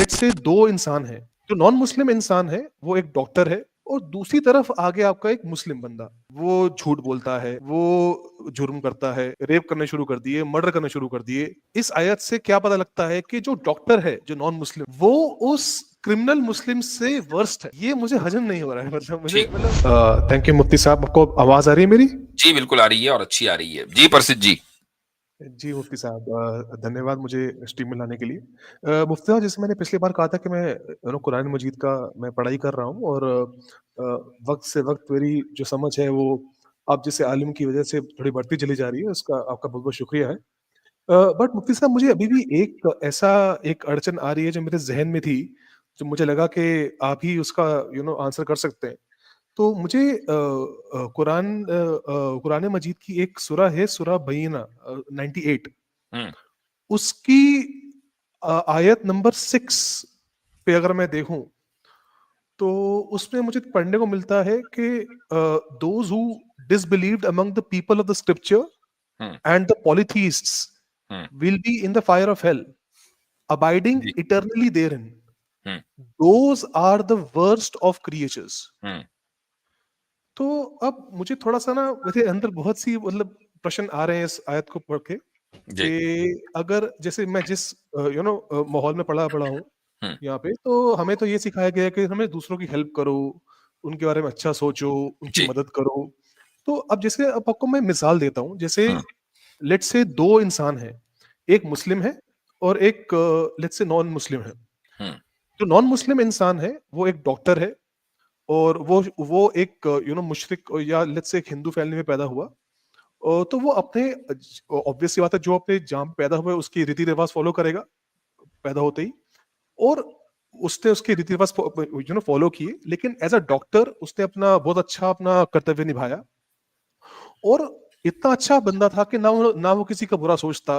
Late से दो इंसान हैं, जो नॉन मुस्लिम इंसान है वो एक डॉक्टर है और दूसरी तरफ आगे आपका एक मुस्लिम बंदा, वो झूठ बोलता है, वो जुर्म करता है, रेप करने शुरू कर दिए, मर्डर करने शुरू कर दिए। इस आयत से क्या पता लगता है कि जो डॉक्टर है, जो नॉन मुस्लिम, वो उस क्रिमिनल मुस्लिम से वर्स्ट है। ये मुझे हजम नहीं हो रहा है, मतलब मुझे थैंक यू मुफ्ती साहब। आपको आवाज आ रही है मेरी? जी बिल्कुल आ रही है और अच्छी आ रही है। जी प्रसिद्ध जी। जी मुफ्ती साहब, धन्यवाद मुझे स्ट्रीम में लाने के लिए। मुफ्ती साहब, जैसे मैंने पिछली बार कहा था कि मैं कुरान मजीद का मैं पढ़ाई कर रहा हूँ और वक्त से वक्त मेरी जो समझ है वो आप जैसे आलिम की वजह से थोड़ी बढ़ती चली जा रही है, उसका आपका बहुत बहुत शुक्रिया है। बट मुफ्ती साहब, मुझे अभी भी एक अड़चन आ रही है जो मेरे जहन में थी, जो मुझे लगा कि आप ही उसका आंसर कर सकते हैं। तो मुझे कुरान मजीद की एक सूरा है, सूरा बयीना 98, उसकी आयत नंबर 6 पे अगर मैं देखूं तो उसमें मुझे पढ़ने को मिलता है कि those who disbelieved among the people of the scripture and the polytheists will be in the fire of hell, abiding eternally therein. Those are the worst of creatures. तो अब मुझे थोड़ा सा ना मेरे अंदर बहुत सी मतलब प्रश्न आ रहे हैं इस आयत को पढ़ के कि अगर जैसे मैं जिस माहौल में पढ़ा हूँ यहाँ पे, तो हमें तो ये सिखाया गया है कि हमें दूसरों की हेल्प करो, उनके बारे में अच्छा सोचो, उनकी मदद करो। तो अब जैसे अब आपको मैं मिसाल देता हूँ, जैसे लेट्स से दो इंसान हैं, एक मुस्लिम है और एक लेट्स से नॉन मुस्लिम है। जो नॉन मुस्लिम इंसान है वो एक डॉक्टर है और वो एक मुशरिक या लेट्स से एक हिंदू फैमिली में पैदा हुआ। तो वो अपने ऑब्वियस सी बात है, जो अपने जहाँ पे पैदा हुआ है उसकी रीति रिवाज फॉलो करेगा पैदा होते ही, और उसने उसके रीति रिवाज फॉलो किए, लेकिन एज अ डॉक्टर उसने अपना बहुत अच्छा अपना कर्तव्य निभाया और इतना अच्छा बंदा था कि ना वो किसी का बुरा सोचता,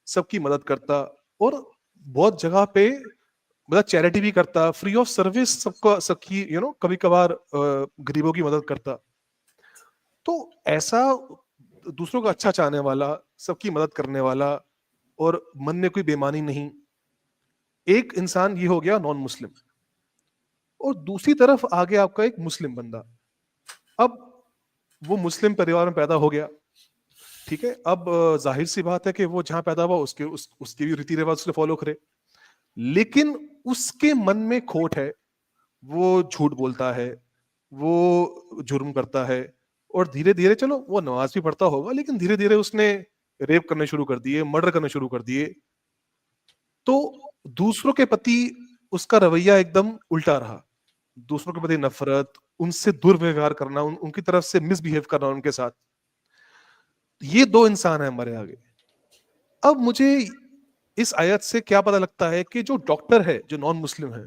सबकी मदद करता और बहुत जगह पे मतलब चैरिटी भी करता, फ्री ऑफ सर्विस सबकी कभी कभार गरीबों की मदद करता। तो ऐसा दूसरों का अच्छा चाहने वाला, सबकी मदद करने वाला और मन में कोई बेईमानी नहीं, एक इंसान ये हो गया नॉन मुस्लिम, और दूसरी तरफ आगे आपका एक मुस्लिम बंदा। अब वो मुस्लिम परिवार में पैदा हो गया, ठीक है। अब जाहिर सी बात है कि वो जहां पैदा हुआ उसके भी रीति रिवाज उसने फॉलो करे, लेकिन उसके मन में खोट है, वो झूठ बोलता है, वो जुर्म करता है और धीरे धीरे, चलो वो नमाज भी पढ़ता होगा, लेकिन धीरे धीरे उसने रेप करने शुरू कर दिए, मर्डर करने शुरू कर दिए। तो दूसरों के प्रति उसका रवैया एकदम उल्टा रहा, दूसरों के प्रति नफरत, उनसे दुर्व्यवहार करना, उनकी तरफ से मिसबिहेव करना उनके साथ। ये दो इंसान है हमारे आगे। अब मुझे इस आयत से क्या पता लगता है कि जो डॉक्टर है, जो नॉन मुस्लिम है,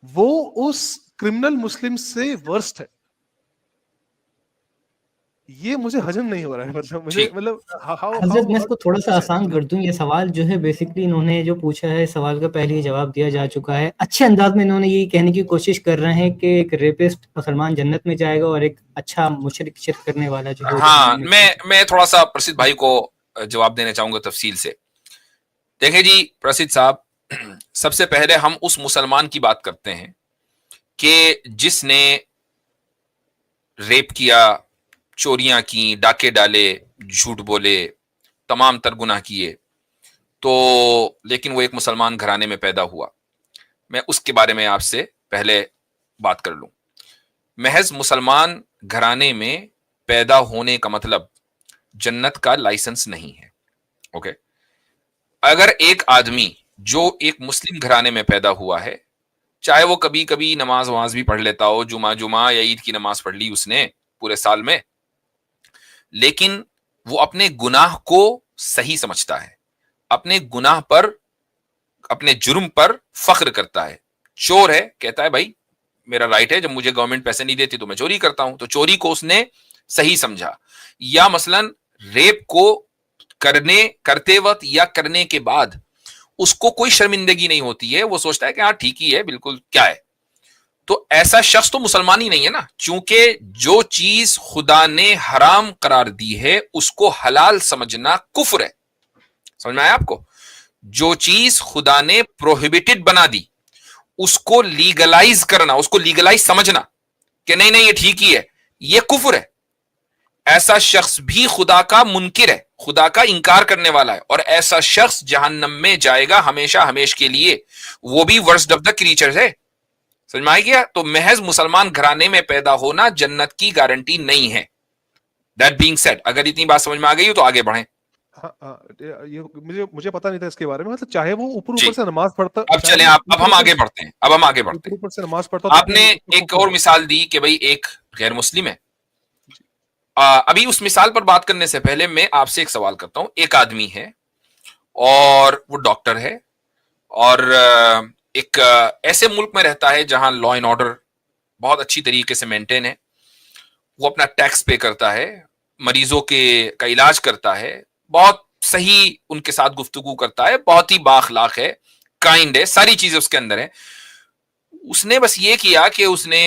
वो उस क्रिमिनल मुस्लिम से वर्स्ट है। ये मुझे हजम नहीं हो रहा है, मतलब मुझे हजरत मैं इसको थोड़ा सा आसान कर दूं। ये सवाल जो है बेसिकली इन्होंने जो पूछा है, सवाल का पहले ही जवाब दिया जा चुका है। अच्छे अंदाज में इन्होंने ये कहने की कोशिश कर रहे हैं कि एक रेपिस्ट मुसलमान जन्नत में जाएगा और एक अच्छा मुशरिक शिर्क करने वाला जो है। हाँ, मैं थोड़ा सा प्रसिद्ध भाई को जवाब देना चाहूंगा तफसील से। देखिए जी प्रसिद्ध साहब, सबसे पहले हम उस मुसलमान की बात करते हैं कि जिसने रेप किया, चोरियां की, डाके डाले, झूठ बोले, तमाम तर गुनाह किए, तो लेकिन वो एक मुसलमान घराने में पैदा हुआ। मैं उसके बारे में आपसे पहले बात कर लूं। महज मुसलमान घराने में पैदा होने का मतलब जन्नत का लाइसेंस नहीं है। ओके, अगर एक आदमी जो एक मुस्लिम घराने में पैदा हुआ है, चाहे वो कभी कभी नमाज वमाज भी पढ़ लेता हो, जुमा या ईद की नमाज पढ़ ली उसने पूरे साल में, लेकिन वो अपने गुनाह को सही समझता है, अपने गुनाह पर, अपने जुर्म पर फख्र करता है। चोर है, कहता है भाई मेरा राइट है, जब मुझे गवर्नमेंट पैसे नहीं देती तो मैं चोरी करता हूं, तो चोरी को उसने सही समझा। या मसलन रेप को करते वक्त या करने के बाद उसको कोई शर्मिंदगी नहीं होती है, वो सोचता है कि हाँ ठीक ही है, बिल्कुल क्या है। तो ऐसा शख्स तो मुसलमान ही नहीं है ना, क्योंकि जो चीज खुदा ने हराम करार दी है उसको हलाल समझना कुफ्र है। समझ में आया आपको? जो चीज खुदा ने प्रोहिबिटेड बना दी उसको लीगलाइज करना, उसको लीगलाइज समझना कि नहीं नहीं ये ठीक ही है, ये कुफ्र है। ऐसा शख्स भी खुदा का मुनकिर है, खुदा का इंकार करने वाला है, और ऐसा शख्स जहन्नम में जाएगा हमेशा हमेश के लिए, वो भी वर्स्ट ऑफ द क्रीचर्स है। समझ में आ गया? तो महज मुसलमान घराने में पैदा होना जन्नत की गारंटी नहीं है। दैट बीइंग सेड, अगर इतनी बात समझ में आ गई हो तो आगे बढ़ें। ये मुझे पता नहीं था इसके बारे में, मतलब चाहे वो ऊपर से नमाज पढ़ता। अब चलें, अब हम आगे बढ़ते हैं, अब हम आगे बढ़ते हैं। ऊपर से नमाज पढ़ता, आपने एक और मिसाल दी कि भाई एक गैर मुस्लिम है। अभी उस मिसाल पर बात करने से पहले मैं आपसे एक सवाल करता हूं। एक आदमी है और वो डॉक्टर है और एक ऐसे मुल्क में रहता है जहां लॉ एंड ऑर्डर बहुत अच्छी तरीके से मेंटेन है, वो अपना टैक्स पे करता है, मरीजों का इलाज करता है, बहुत सही उनके साथ गुफ्तगू करता है, बहुत ही बाखलाक है, काइंड है, सारी चीजें उसके अंदर है। उसने बस ये किया कि उसने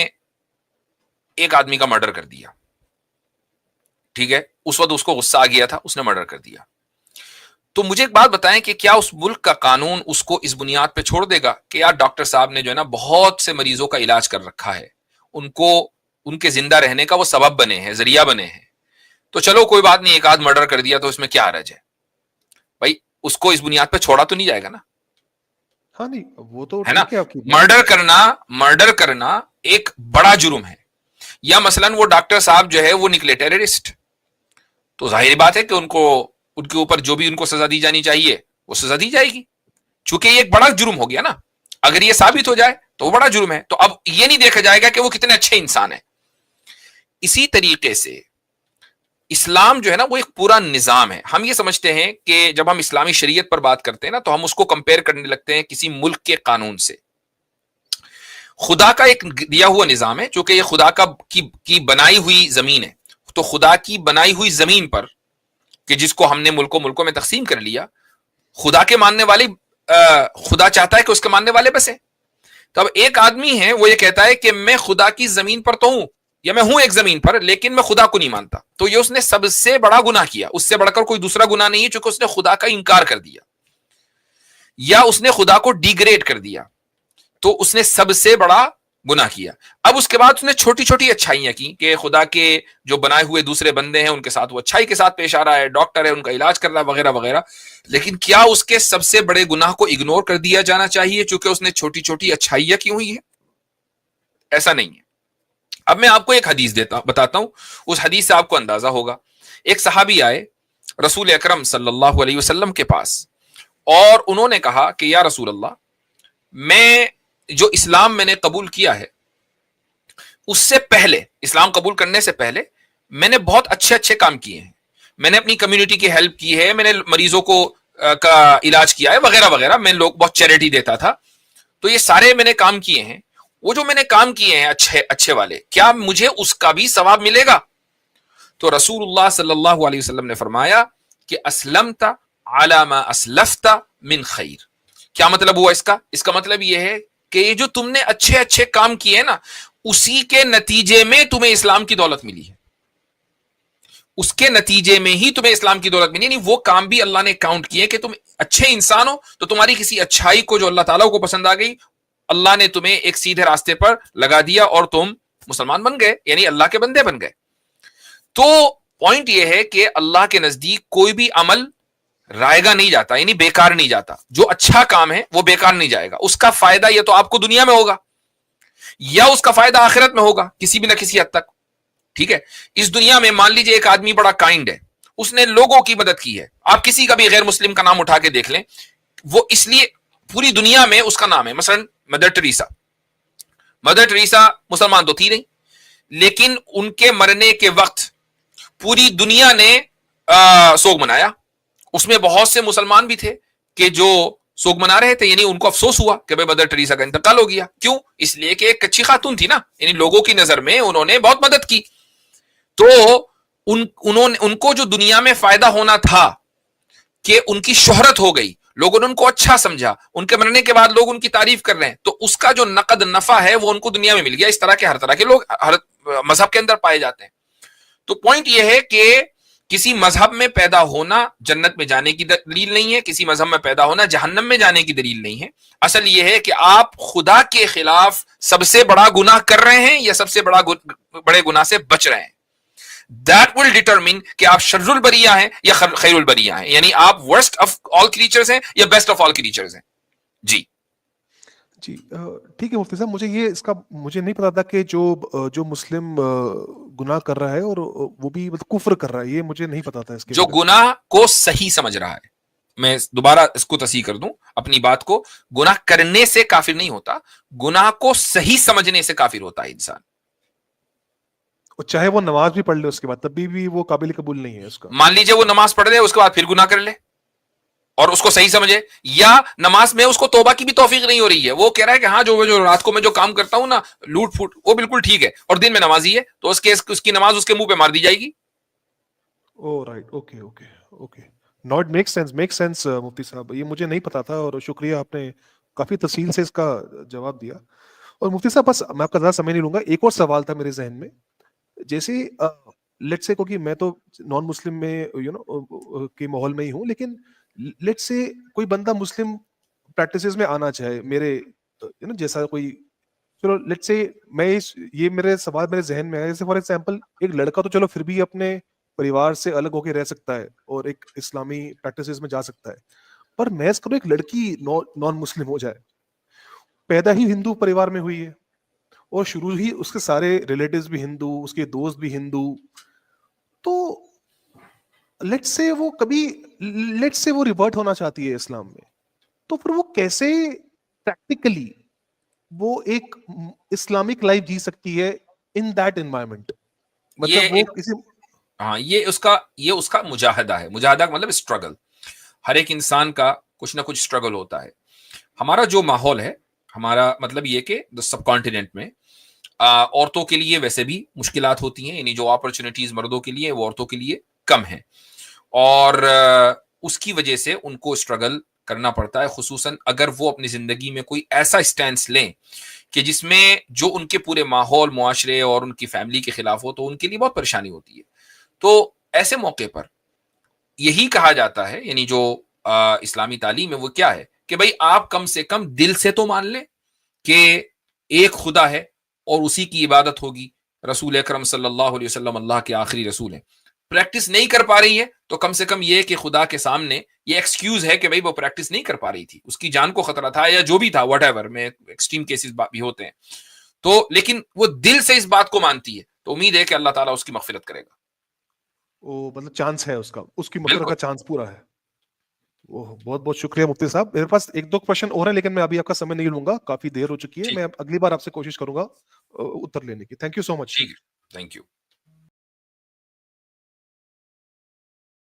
एक आदमी का मर्डर कर दिया। ठीक है, उस वक्त उसको गुस्सा आ गया था, उसने मर्डर कर दिया। तो मुझे एक बात बताएं कि क्या उस मुल्क का कानून उसको इस बुनियाद पे छोड़ देगा कि यार डॉक्टर साहब ने जो है ना बहुत से मरीजों का इलाज कर रखा है, उनको उनके जिंदा रहने का वो सबब बने हैं, जरिया बने हैं, तो चलो कोई बात नहीं, एक आध मर्डर कर दिया तो इसमें क्या हर्ज है? भाई उसको इस बुनियाद पे छोड़ा तो नहीं जाएगा ना? हाँ नहीं, वो तो है ना। मर्डर करना एक बड़ा जुर्म है। या मसलन वो डॉक्टर साहब जो है वो निकले टेररिस्ट, तो जाहिर बात है कि उनके ऊपर जो भी उनको सजा दी जानी चाहिए वो सजा दी जाएगी, चूंकि ये एक बड़ा जुर्म हो गया ना। अगर ये साबित हो जाए तो वो बड़ा जुर्म है। तो अब ये नहीं देखा जाएगा कि वो कितने अच्छे इंसान है। इसी तरीके से इस्लाम जो है ना वो एक पूरा निजाम है। हम ये समझते हैं कि जब हम इस्लामी शरीयत पर बात करते हैं ना तो हम उसको कंपेयर करने लगते हैं किसी मुल्क के कानून से। खुदा का एक दिया हुआ निजाम है, चूंकि ये खुदा की बनाई हुई जमीन है, तो खुदा की बनाई हुई जमीन पर कि जिसको हमने मुल्कों में तकसीम कर लिया, खुदा के मानने वाले खुदा चाहता है कि उसके मानने वाले बसे। तो अब एक आदमी है वो ये कहता है कि मैं खुदा की जमीन पर तो हूं, या मैं हूं एक जमीन पर, लेकिन मैं खुदा को नहीं मानता, तो ये उसने सबसे बड़ा गुनाह किया। उससे बढ़कर कोई दूसरा गुनाह नहीं है, क्योंकि उसने खुदा का इंकार कर दिया या उसने खुदा को डिग्रेड कर दिया, तो उसने सबसे बड़ा गुनाह किया। अब उसके बाद उसने छोटी छोटी अच्छाइयां की कि खुदा के जो बनाए हुए दूसरे बंदे हैं उनके साथ वो अच्छाई के साथ पेश आ रहा है, डॉक्टर है, उनका इलाज कर रहा है, वगैरह वगैरह। लेकिन क्या उसके सबसे बड़े गुनाह को इग्नोर कर दिया जाना चाहिए चूंकि उसने छोटी छोटी अच्छाइयां की हुई है? ऐसा नहीं है। अब मैं आपको एक हदीस बताता हूं, उस हदीस से आपको अंदाजा होगा। एक सहाबी आए रसूल अकरम सल्लल्लाहु अलैहि वसल्लम के पास और उन्होंने कहा कि या रसूल अल्लाह, मैं जो इस्लाम मैंने कबूल किया है उससे पहले, इस्लाम कबूल करने से पहले मैंने बहुत अच्छे अच्छे काम किए हैं, मैंने अपनी कम्युनिटी की हेल्प की है, मैंने मरीजों को का इलाज किया है, वगैरह वगैरह, मैं लोग बहुत चैरिटी देता था, तो ये सारे मैंने काम किए हैं। वो जो मैंने काम किए हैं अच्छे अच्छे वाले, क्या मुझे उसका भी सवाब मिलेगा? तो रसूलुल्लाह सल्लल्लाहु अलैहि वसल्लम ने फरमाया कि अस्लमता अला मा अस्लफ्ता मिन खैर। क्या मतलब हुआ इसका? इसका मतलब यह है कि ये जो तुमने अच्छे अच्छे काम किए ना, उसी के नतीजे में तुम्हें इस्लाम की दौलत मिली है, उसके नतीजे में ही तुम्हें इस्लाम की दौलत मिली। यानी वो काम भी अल्लाह ने काउंट किए कि तुम अच्छे इंसान हो, तो तुम्हारी किसी अच्छाई को जो अल्लाह ताला को पसंद आ गई, अल्लाह ने तुम्हें एक सीधे रास्ते पर लगा दिया और तुम मुसलमान बन गए, यानी अल्लाह के बंदे बन गए। तो पॉइंट यह है कि अल्लाह के नजदीक कोई भी अमल रायगा नहीं जाता, यानी बेकार नहीं जाता। जो अच्छा काम है वो बेकार नहीं जाएगा, उसका फायदा या तो आपको दुनिया में होगा या उसका फायदा आखिरत में होगा किसी भी ना किसी हद तक। ठीक है, इस दुनिया में मान लीजिए एक आदमी बड़ा काइंड है, उसने लोगों की मदद की है, आप किसी का भी गैर मुस्लिम का नाम उठा के देख लें, वो इसलिए पूरी दुनिया में उसका नाम है, मसलन मदर टेरेसा। मदर टेरेसा मुसलमान तो थी नहीं, लेकिन उनके मरने के वक्त पूरी दुनिया ने सोग मनाया। उसमें बहुत से मुसलमान भी थे कि जो सोग मना रहे थे, यानी उनको अफसोस हुआ कि भाई मदर टेरेसा का इंतकाल हो गया। क्यों? इसलिए कि एक अच्छी खातून थी ना, यानी लोगों की नजर में उन्होंने बहुत मदद की। तो उनको जो दुनिया में फायदा होना था कि उनकी शोहरत हो गई, लोगों ने उनको अच्छा समझा, उनके मरने के बाद लोग उनकी तारीफ कर रहे हैं, तो उसका जो नकद नफा है वो उनको दुनिया में मिल गया। इस तरह के हर तरह के लोग हर मजहब के अंदर पाए जाते हैं। तो पॉइंट यह है कि کسی مذہب میں پیدا ہونا جنت میں جانے کی دلیل نہیں ہے, کسی مذہب میں پیدا ہونا جہنم میں جانے کی دلیل نہیں ہے. اصل یہ ہے کہ آپ خدا کے خلاف سب سے بڑا گناہ کر رہے ہیں یا سب سے بڑے گناہ سے بچ رہے ہیں. That will determine کہ آپ شر البریہ ہیں یا خیر البریہ ہیں, یعنی آپ worst of all creatures ہیں یا best of all creatures ہیں. جی جی ٹھیک ہے مفتی صاحب, مجھے یہ اس کا مجھے نہیں پتا تھا کہ جو مسلم گناہ کر رہا ہے اور وہ بھی کفر کر رہا ہے, یہ مجھے نہیں پتا تھا. اس کے جو گناہ کو صحیح سمجھ رہا ہے, میں دوبارہ اس کو تصحیح کر دوں اپنی بات کو, گناہ کرنے سے کافر نہیں ہوتا, گناہ کو صحیح سمجھنے سے کافر ہوتا ہے انسان. چاہے وہ نماز بھی پڑھ لے اس کے بعد تب بھی وہ قابل قبول نہیں ہے اس کا. مان لیجئے وہ نماز پڑھ لے اس کے بعد پھر گناہ کر لے اور اس کو صحیح سمجھے, یا نماز میں اس کو توبہ کی بھی توفیق نہیں ہو رہی ہے, وہ کہہ رہا ہے کہ ہاں جو رات کو میں جو کام کرتا ہوں نا لوٹ پھوٹ وہ بالکل ٹھیک ہے, اور دن میں نمازی ہے, تو اس کی نماز اس کے منہ پہ مار دی جائے گی. Oh right, okay okay okay, not make sense مفتی صاحب, یہ مجھے نہیں پتا تھا اور شکریہ, آپ نے کافی تفصیل سے اس کا جواب دیا. اور مفتی صاحب بس میں آپ کا زیادہ سمجھ نہیں لوں گا, ایک اور سوال تھا میرے ذہن میں. جیسے لیٹ سے, کیونکہ میں تو نان مسلم میں کے ماحول میں ہی ہوں, لیکن لیٹ سے کوئی بندہ مسلم پریکٹسز میں آنا چاہے میرے جیسا کوئی, چلو لیٹ سے میں یہ میرے سوال میرے ذہن میں ہے, جیسے فار ایگزامپل ایک لڑکا تو چلو پھر بھی اپنے پریوار سے الگ ہو کے رہ سکتا ہے اور ایک اسلامی پریکٹسز میں جا سکتا ہے, پر محض کرو ایک لڑکی نان مسلم ہو جائے, پیدا ہی ہندو پریوار میں ہوئی ہے اور شروع ہی اس کے سارے ریلیٹیوز بھی ہندو, اس کے دوست بھی ہندو, تو لیٹ سے وہ ریورٹ ہونا چاہتی ہے اسلام میں, تو پھر وہ کیسے پریکٹیکلی وہ ایک اسلامک لائف جی سکتی ہے ان دیٹ انوائرمنٹ؟ مطلب وہ کسی ہاں یہ اس کا مجاہدہ ہے. مجاہدہ مطلب اسٹرگل. ہر ایک انسان کا کچھ نہ کچھ اسٹرگل ہوتا ہے. ہمارا جو ماحول ہے, ہمارا مطلب یہ کہ سب کانٹیننٹ میں عورتوں کے لیے ویسے بھی مشکلات ہوتی ہیں, یعنی جو اپرچونٹیز مردوں کے لیے وہ عورتوں کے لیے کم ہیں, اور اس کی وجہ سے ان کو اسٹرگل کرنا پڑتا ہے, خصوصاً اگر وہ اپنی زندگی میں کوئی ایسا اسٹینس لیں کہ جس میں جو ان کے پورے ماحول, معاشرے اور ان کی فیملی کے خلاف ہو, تو ان کے لیے بہت پریشانی ہوتی ہے. تو ایسے موقع پر یہی کہا جاتا ہے, یعنی جو اسلامی تعلیم ہے وہ کیا ہے کہ بھائی آپ کم سے کم دل سے تو مان لیں کہ ایک خدا ہے اور اسی کی عبادت ہوگی, رسول اکرم صلی اللہ علیہ وسلم اللہ کے آخری رسول ہیں. پریکٹس نہیں کر پا رہی ہے تو کم سے کم یہ کہ خدا کے سامنے یہ ایکسکیوز ہے کہ بھائی وہ پریکٹس نہیں کر پا رہی تھی, اس کی جان کو خطرہ تھا یا جو بھی تھا, واٹ ایور, میں ایکسٹریم کیسز بھی ہوتے ہیں, تو لیکن وہ دل سے اس بات کو مانتی ہے, تو امید ہے کہ اللہ تعالیٰ اس کی مغفرت کرے گا. مطلب چانس ہے اس کی مغفرت کا چانس پورا ہے. بہت بہت شکریہ مفتی صاحب. میرے پاس ایک دو کوشچن اور ہیں لیکن میں ابھی آپ کا سمے نہیں لوں گا, کافی دیر ہو چکی ہے, میں اگلی بار آپ سے کوشش کروں گا اتر لینے کی. Thank you so much. Thank you.